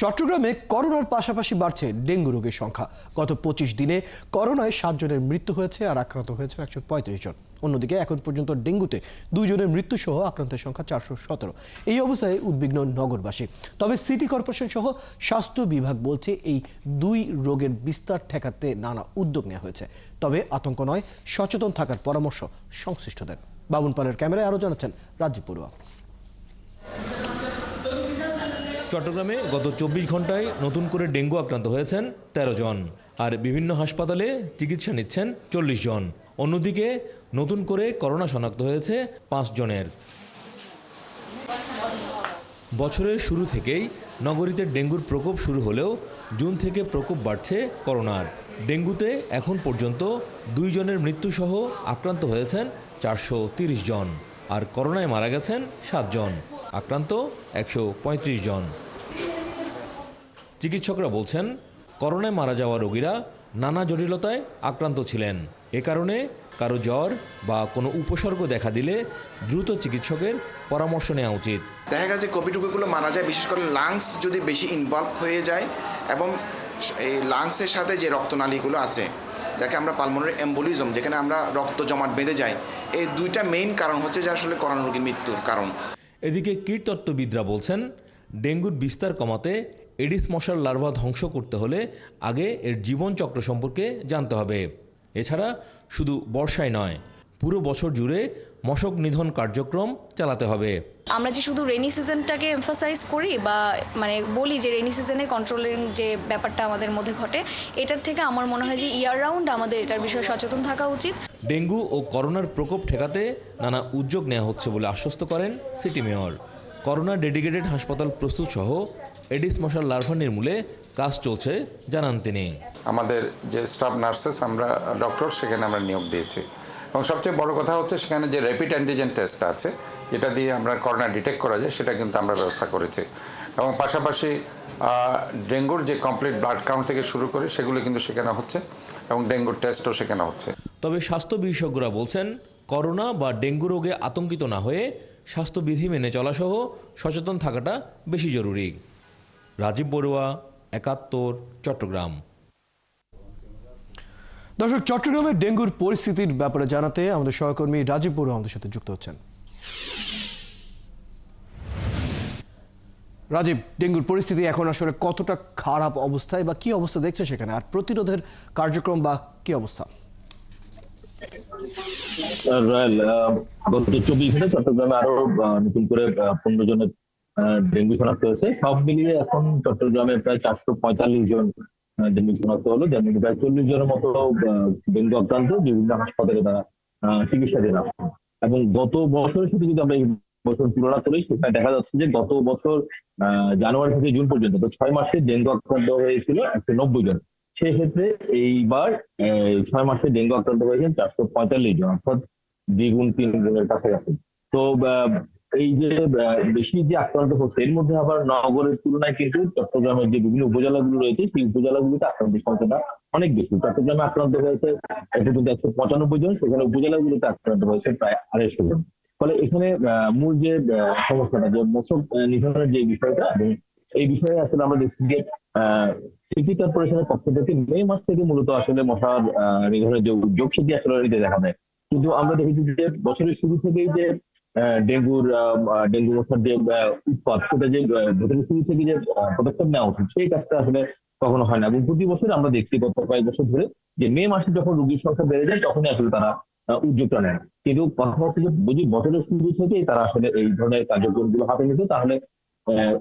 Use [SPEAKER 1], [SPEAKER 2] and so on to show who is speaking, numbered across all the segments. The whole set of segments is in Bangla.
[SPEAKER 1] চট্টগ্রামে করোনার পাশাপাশি বাড়ছে ডেঙ্গু রোগের সংখ্যা। গত 25 দিনে করোনায় 7 জনের মৃত্যু হয়েছে আর আক্রান্ত হয়েছে 135 জন। অন্যদিকে এখন পর্যন্ত ডেঙ্গুতে 2 জনের মৃত্যু সহ আক্রান্তের সংখ্যা 417। এই অবস্থায় উদ্বিগ্ন নগরবাসী। তবে সিটি কর্পোরেশন সহ স্বাস্থ্য বিভাগ বলছে এই দুই রোগের বিস্তার ঠেকাতে নানা উদ্যোগ নেওয়া হয়েছে। তবে আতঙ্ক নয়, সচেতন থাকার পরামর্শ সংশ্লিষ্টদের। বাবুন পালের ক্যামেরায় আরও জানাচ্ছেন রাজীব বড়ুয়া।
[SPEAKER 2] চট্টগ্রামে গত 24 ঘন্টায় নতুন করে ডেঙ্গু আক্রান্ত হয়েছেন 13 জন, আর বিভিন্ন হাসপাতালে চিকিৎসা নিচ্ছেন 40 জন। অন্যদিকে নতুন করে করোনা শনাক্ত হয়েছে 5 জনের। বছরের শুরু থেকেই নগরীতে ডেঙ্গুর প্রকোপ শুরু হলেও জুন থেকে প্রকোপ বাড়ছে করোনার। ডেঙ্গুতে এখন পর্যন্ত 2 জনের মৃত্যুসহ আক্রান্ত হয়েছেন 430 জন, আর করোনায় মারা গেছেন 7 জন, আক্রান্ত 135 জন। চিকিৎসকরা বলছেন, করোনায় মারা যাওয়া রোগীরা নানা জটিলতায় আক্রান্ত ছিলেন। এ কারণে কারো জ্বর বা কোনো উপসর্গ দেখা দিলে দ্রুত চিকিৎসকের পরামর্শ নেওয়া উচিত।
[SPEAKER 3] দেখা গেছে কোভিড রোগীগুলো মারা যায় বিশেষ করে লাংস যদি বেশি ইনভলভ হয়ে যায়, এবং এই লাংসের সাথে যে রক্তনালীগুলো আছে, যাকে আমরা পালমোনারি এম্বোলিজম, যেখানে আমরা রক্ত জমাট বেঁধে যায়, এই দুইটা মেইন কারণ হচ্ছে যে আসলে করোনা রোগীর মৃত্যুর কারণ।
[SPEAKER 2] এদিকে কীটতত্ত্ববিদরা বলছেন, ডেঙ্গুর বিস্তার কমাতে এডিস মশার লার্ভা ধ্বংস করতে হলে আগে এর জীবনচক্র সম্পর্কে জানতে হবে। এছাড়া শুধু বর্ষায় নয়, পুরো বছর জুড়ে মশক নিধন কার্যক্রম চালাতে হবে।
[SPEAKER 4] আমরা যে শুধু রেনি সিজনটাকে এমফাসাইজ করি বা বলি যে রেনি সিজনে কন্ট্রোলিং যে ব্যাপারটা আমাদের মধ্যে ঘটে, এটার থেকে আমার মনে হয় যে ইয়ার রাউন্ড আমাদের এটার বিষয়ে সচেতন থাকা উচিত।
[SPEAKER 2] ডেঙ্গু ও করোনার প্রকোপ ঠেকাতে নানা উদ্যোগ নেওয়া হচ্ছে বলে আশ্বস্ত করেন সিটি মেয়র। করোনা ডেডিকেটেড হাসপাতাল প্রস্তুত সহ এডিস মশার লার্ভা নির্মূলে কাজ চলছে জানান তিনি।
[SPEAKER 5] আমাদের যে স্টাফ নার্সেস, আমরা ডক্টর সেখানে আমরা নিয়োগ দিয়েছি, এবং সবচেয়ে বড় কথা হচ্ছে সেখানে যে র্যাপিড অ্যান্টিজেন টেস্ট আছে, যেটা দিয়ে আমরা করোনা ডিটেক্ট করা যায়, সেটা কিন্তু আমরা ব্যবস্থা করেছি। এবং পাশাপাশি ডেঙ্গুর যে কমপ্লিট ব্লাড কাউন্ট থেকে শুরু করে সেগুলো কিন্তু শেখানো হচ্ছে, এবং ডেঙ্গুর টেস্টও শেখানো হচ্ছে।
[SPEAKER 2] তবে স্বাস্থ্য বিশেষজ্ঞরা বলছেন, করোনা বা ডেঙ্গু রোগে আতঙ্কিত না হয়ে স্বাস্থ্যবিধি মেনে চলাসহ সচেতন থাকাটা বেশি জরুরি। রাজীব বড়ুয়া, 71, চট্টগ্রাম।
[SPEAKER 1] দর্শক, চট্টগ্রামের ডেঙ্গুর পরিস্থিতির ব্যাপারে জানাতে আমাদের সহকর্মী রাজীব বড়ুয়া আমাদের সাথে যুক্ত হচ্ছেন। রাজীব, ডেঙ্গুর পরিস্থিতি এখন আসলে কতটা খারাপ অবস্থায় বা কি অবস্থা দেখছে সেখানে, আর প্রতিরোধের কার্যক্রম বা কি অবস্থা?
[SPEAKER 6] গত 24 ঘন্টায় চট্টগ্রামে আরো নতুন করে 15 জনের ডেঙ্গু শনাক্ত হয়েছে। সব মিলিয়ে এখন চট্টগ্রামে প্রায় 445 জন ডেঙ্গু শনাক্ত হলো, যার মধ্যে প্রায় 40 জনের মতো ডেঙ্গু আক্রান্ত বিভিন্ন হাসপাতালে তারা চিকিৎসাধীন আছে। এবং গত বছরের সাথে যদি আমরা এই বছর তুলনা করি, সেখানে দেখা যাচ্ছে যে গত বছর জানুয়ারি থেকে জুন পর্যন্ত 6 মাসে ডেঙ্গু আক্রান্ত হয়েছিল 190 জন। সেক্ষেত্রে এইবার 6 মাসে ডেঙ্গু আক্রান্ত হয়েছেন 445 জন, অর্থাৎ দ্বিগুণ 3 গুণের কাছাকাছি। তো এই যে বেশি যে আক্রান্ত হচ্ছে, এর মধ্যে আবার নগরের তুলনায় কিন্তু চট্টগ্রামের যে বিভিন্ন উপজেলাগুলো রয়েছে, সেই উপজেলাগুলিতে আক্রান্তের সংখ্যাটা অনেক বেশি। চট্টগ্রামে আক্রান্ত হয়েছে এখন কিন্তু 195 জন, সেখানে উপজেলাগুলোতে আক্রান্ত হয়েছে প্রায় 250 জন। ফলে এখানে মূল যে সমস্যাটা, যে মশক নিধনের যে বিষয়টা, এই বিষয়ে আসলে আমরা দেখছি যে সিটি কর্পোরেশনের পক্ষ থেকে মে মাস থেকে মূলত আসলে মশার নিধনের যে উদ্যোগ, সেটি আসলে দেখা যায়। কিন্তু আমরা দেখেছি যে বছরের শুরু থেকেই যে ডেঙ্গু মশার যে উৎপাত, সেটা যে বছরের শুরু থেকে যে পদক্ষেপ নেওয়া উচিত, সেই কাজটা আসলে কখনো হয় না। এবং প্রতি বছর আমরা দেখছি গত কয়েক বছর ধরে যে মে মাসে যখন রোগীর সংখ্যা বেড়ে যায়, তখনই আসলে তারা উদ্যোগটা নেয়। কিন্তু কথা হচ্ছে যে যদি বছরের শুরু থেকেই তারা আসলে এই ধরনের কার্যক্রমগুলো হাতে নিত, তাহলে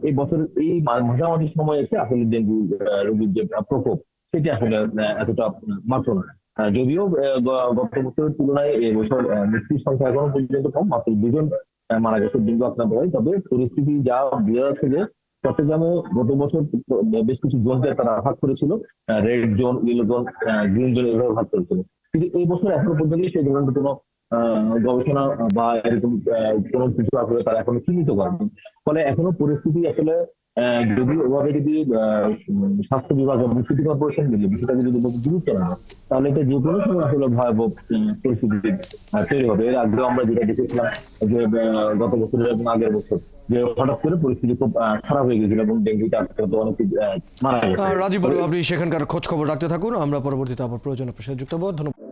[SPEAKER 6] এই বছর এই মাঝামাঝি সময় এসে আসলে ডেঙ্গু রোগীর যে প্রকোপ, সেটি আসলে এতটা মাত্র না। যদিও গত বছরের তুলনায় এবছর মৃত্যুর সংখ্যা এখনো পর্যন্ত কম, মাত্র 2 জন মারা গেছে ডেঙ্গু আক্রান্ত হয়। তবে পরিস্থিতি যা বোঝা যাচ্ছে যে চট্টগ্রামে গত বছর বেশ কিছু জোনকে তারা ভাগ করেছিল, red zone, yellow zone, green zone, এভাবে ভাগ করেছিল। কিন্তু এই বছর এখনো পর্যন্ত সেই ধরনের কোনো গবেষণা বা এরকম কোনো কিছু আসলে তারা এখনো চিহ্নিত করেনি। ফলে এখনো পরিস্থিতি আসলে যদি ওভাবে যদি স্বাস্থ্য বিভাগ এবং সিটি কর্পোরেশন মিলে বিষয়টাকে যদি গুরুত্ব না হয়, তাহলে এটা যে কোনো সময় আসলে ভয়াবহ পরিস্থিতি তৈরি হবে। এর আগেও আমরা যেটা দেখেছিলাম যে গত বছরের এবং আগের বছর যে হঠাৎ করে পরিস্থিতি খুব খারাপ হয়ে গেছিল এবং ডেঙ্গুতে আক্রান্ত অনেকে মারা গেছে।
[SPEAKER 1] রাজীব বাবু, আপনি সেখানকার খোঁজ খবর রাখতে থাকুন, আমরা পরবর্তীতে আবার প্রয়োজনে প্রসার যুক্ত হবো। ধন্যবাদ।